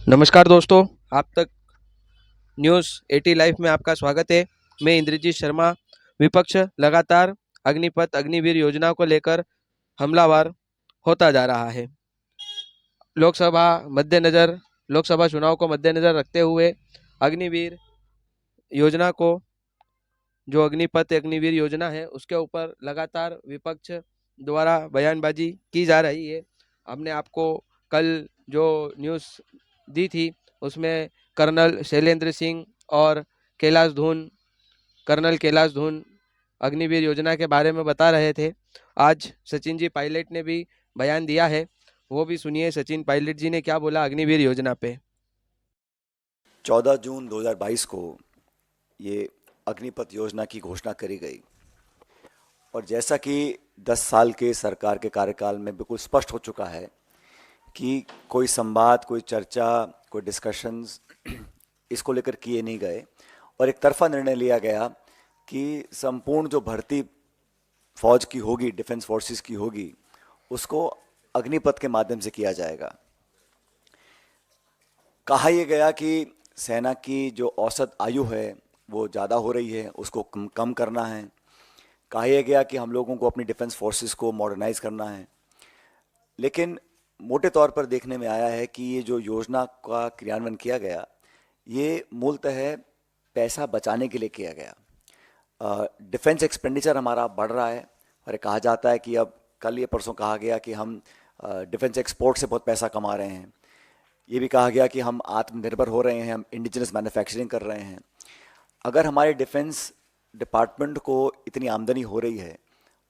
नमस्कार दोस्तों, आप तक न्यूज़ 80 लाइव में आपका स्वागत है। मैं इंद्रजीत शर्मा। विपक्ष लगातार अग्निपथ अग्निवीर योजना को लेकर हमलावर होता जा रहा है। लोकसभा मद्देनज़र लोकसभा चुनाव को मद्देनज़र रखते हुए अग्निवीर योजना को जो अग्निपथ अग्निवीर योजना है उसके ऊपर लगातार विपक्ष द्वारा बयानबाजी की जा रही है। हमने आपको कल जो न्यूज़ दी थी उसमें कर्नल शैलेंद्र सिंह और कैलाश धून कर्नल कैलाश धून अग्निवीर योजना के बारे में बता रहे थे। आज सचिन जी पायलट ने भी बयान दिया है, वो भी सुनिए सचिन पायलट जी ने क्या बोला अग्निवीर योजना पे। 14 जून 2022 को ये अग्निपथ योजना की घोषणा करी गई और जैसा कि 10 साल के सरकार के कार्यकाल में बिल्कुल स्पष्ट हो चुका है कि कोई संवाद, कोई चर्चा, कोई डिस्कशंस इसको लेकर किए नहीं गए और एक तरफा निर्णय लिया गया कि संपूर्ण जो भर्ती फौज की होगी, डिफेंस फोर्सेस की होगी, उसको अग्निपथ के माध्यम से किया जाएगा। कहा यह गया कि सेना की जो औसत आयु है वो ज़्यादा हो रही है, उसको कम करना है। कहा यह गया कि हम लोगों को अपनी डिफेंस फोर्सेस को मॉडर्नाइज करना है। लेकिन मोटे तौर पर देखने में आया है कि ये जो योजना का क्रियान्वयन किया गया, ये मूलतः पैसा बचाने के लिए किया गया। डिफेंस एक्सपेंडिचर हमारा बढ़ रहा है और कहा जाता है कि अब कल ये परसों कहा गया कि हम डिफेंस एक्सपोर्ट से बहुत पैसा कमा रहे हैं। ये भी कहा गया कि हम आत्मनिर्भर हो रहे हैं, हम इंडिजिनस मैन्युफैक्चरिंग कर रहे हैं। अगर हमारे डिफेंस डिपार्टमेंट को इतनी आमदनी हो रही है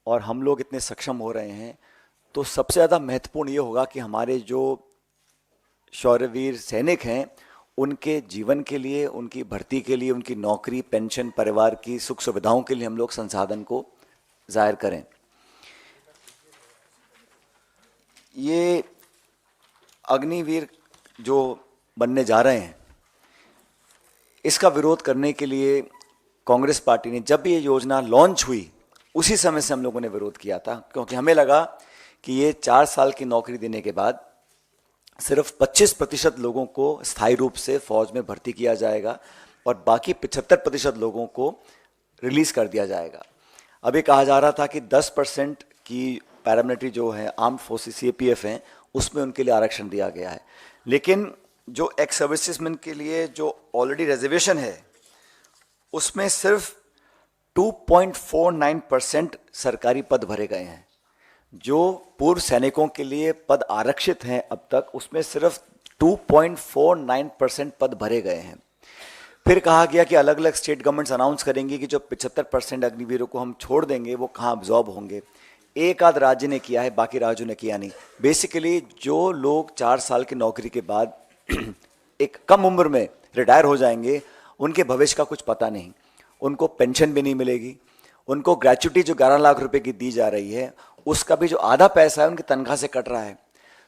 और हम लोग इतने सक्षम हो रहे हैं, तो सबसे ज़्यादा महत्वपूर्ण ये होगा कि हमारे जो शौर्यवीर सैनिक हैं उनके जीवन के लिए, उनकी भर्ती के लिए, उनकी नौकरी, पेंशन, परिवार की सुख सुविधाओं के लिए हम लोग संसाधन को जाहिर करें। ये अग्निवीर जो बनने जा रहे हैं, इसका विरोध करने के लिए कांग्रेस पार्टी ने, जब भी ये योजना लॉन्च हुई उसी समय से हम लोगों ने विरोध किया था, क्योंकि हमें लगा कि ये 4 साल की नौकरी देने के बाद सिर्फ 25% लोगों को स्थायी रूप से फौज में भर्ती किया जाएगा और बाकी 75% लोगों को रिलीज कर दिया जाएगा। अभी कहा जा रहा था कि 10% की पैरामिलिट्री जो है, आर्म्ड फोर्सेस सीएपीएफ हैं, उसमें उनके लिए आरक्षण दिया गया है। लेकिन जो एक्स सर्विसेजमैन के लिए जो ऑलरेडी रिजर्वेशन है, उसमें सिर्फ 2.49% सरकारी पद भरे गए हैं। जो पूर्व सैनिकों के लिए पद आरक्षित हैं अब तक, उसमें सिर्फ 2.49% पद भरे गए हैं। फिर कहा गया कि अलग अलग स्टेट गवर्नमेंट्स अनाउंस करेंगी कि जो 75% अग्निवीरों को हम छोड़ देंगे वो कहाँ अब्जॉर्ब होंगे। एक आध राज्य ने किया है, बाकी राज्यों ने किया नहीं। बेसिकली जो लोग 4 साल की नौकरी के बाद एक कम उम्र में रिटायर हो जाएंगे, उनके भविष्य का कुछ पता नहीं, उनको पेंशन भी नहीं मिलेगी, उनको ग्रेच्युटी जो 11 लाख रुपए की दी जा रही है उसका भी जो आधा पैसा है उनकी तनख्वाह से कट रहा है।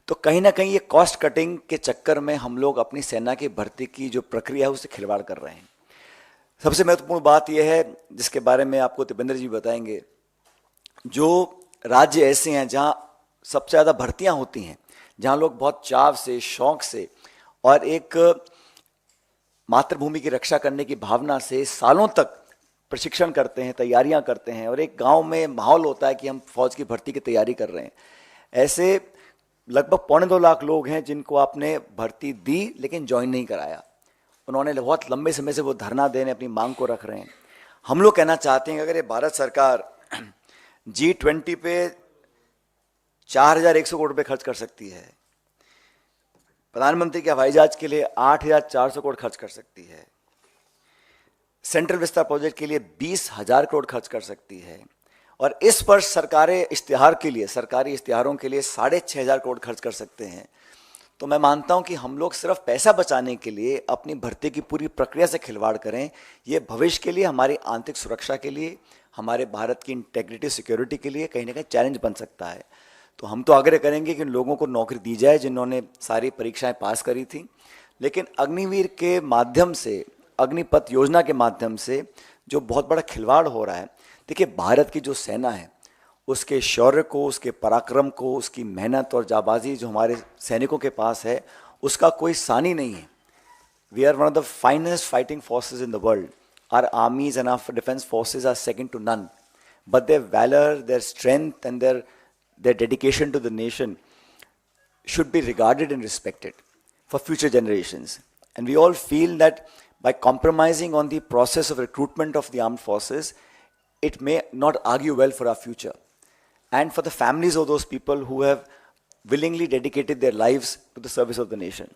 तो कहीं ना कहीं ये कॉस्ट कटिंग के चक्कर में हम लोग अपनी सेना की भर्ती की जो प्रक्रिया है उससे खिलवाड़ कर रहे हैं। सबसे महत्वपूर्ण बात यह है, जिसके बारे में आपको दीपेंद्र जी बताएंगे, जो राज्य ऐसे हैं जहां सबसे ज़्यादा भर्तियां होती हैं, जहां लोग बहुत चाव से, शौक से और एक मातृभूमि की रक्षा करने की भावना से सालों तक प्रशिक्षण करते हैं, तैयारियां करते हैं और एक गांव में माहौल होता है कि हम फौज की भर्ती की तैयारी कर रहे हैं। ऐसे लगभग 2.25 लाख लोग हैं जिनको आपने भर्ती दी लेकिन ज्वाइन नहीं कराया। उन्होंने बहुत लंबे समय से वो धरना देने अपनी मांग को रख रहे हैं। हम लोग कहना चाहते हैं कि अगर ये भारत सरकार G20 पे 4,100 करोड़ रुपए खर्च कर सकती है, प्रधानमंत्री के हवाई जहाज के लिए 8,400 करोड़ खर्च कर सकती है, सेंट्रल विस्तार प्रोजेक्ट के लिए 20,000 करोड़ खर्च कर सकती है, और इस वर्ष सरकारी इश्तिहारों के लिए 6,500 करोड़ खर्च कर सकते हैं, तो मैं मानता हूं कि हम लोग सिर्फ पैसा बचाने के लिए अपनी भर्ती की पूरी प्रक्रिया से खिलवाड़ करें। ये भविष्य के लिए, हमारी आंतरिक सुरक्षा के लिए, हमारे भारत की इंटेग्रिटी सिक्योरिटी के लिए कहीं ना कहीं चैलेंज बन सकता है। तो हम तो आग्रह करेंगे कि उन लोगों को नौकरी दी जाए जिन्होंने सारी परीक्षाएं पास करी थी। लेकिन अग्निवीर के माध्यम से, अग्निपथ योजना के माध्यम से जो बहुत बड़ा खिलवाड़ हो रहा है, देखिए भारत की जो सेना है उसके शौर्य को, उसके पराक्रम को, उसकी मेहनत और जाबाजी जो हमारे सैनिकों के पास है, उसका कोई सानी नहीं है. We are one of the finest fighting forces in the world. Our armies and our defense forces are second to none. But their valor, their strength, and their dedication to the nation should be regarded and respected for future generations. And we all feel that by compromising on the process of recruitment of the armed forces, it may not argue well for our future. And for the families of those people who have willingly dedicated their lives to the service of the nation.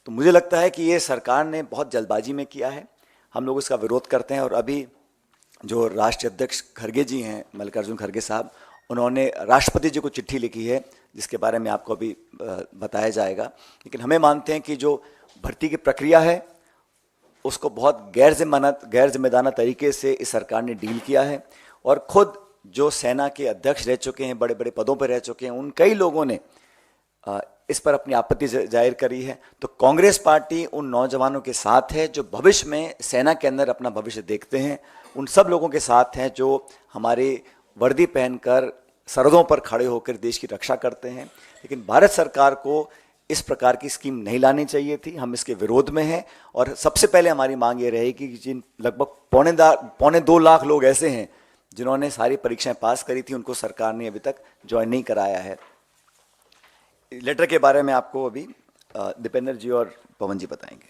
तो मुझे लगता है कि ये सरकार ने बहुत जल्दबाजी में किया है. हम लोग इसका विरोध करते हैं. और अभी जो राष्ट्रीय अध्यक्ष खड़गे जी हैं, मल्लिकार्जुन खड़गे साहब, उन्होंने राष्ट्रपति जी को चिट्ठी लिखी है जिसके बारे में आपको अभी बताया जाएगा. लेकिन हमें मानते हैं कि जो भर्ती की प्रक्रिया है उसको बहुत गैर जिम्मेदाराना तरीके से इस सरकार ने डील किया है. और खुद जो सेना के अध्यक्ष रह चुके हैं, बड़े बड़े पदों पर रह चुके हैं, उन कई लोगों ने इस पर अपनी आपत्ति जाहिर करी है. तो कांग्रेस पार्टी उन नौजवानों के साथ है जो भविष्य में सेना के अंदर अपना भविष्य देखते हैं. उन सब लोगों के साथ हैं जो हमारी वर्दी पहनकर सरहदों पर खड़े होकर देश की रक्षा करते हैं. लेकिन भारत सरकार को इस प्रकार की स्कीम नहीं लानी चाहिए थी. हम इसके विरोध में हैं. और सबसे पहले हमारी मांग ये रहेगी कि जिन लगभग 2.25 लाख लोग ऐसे हैं जिन्होंने सारी परीक्षाएं पास करी थी, उनको सरकार ने अभी तक ज्वाइन नहीं कराया है. लेटर के बारे में आपको अभी दीपेंद्र जी और पवन जी बताएंगे.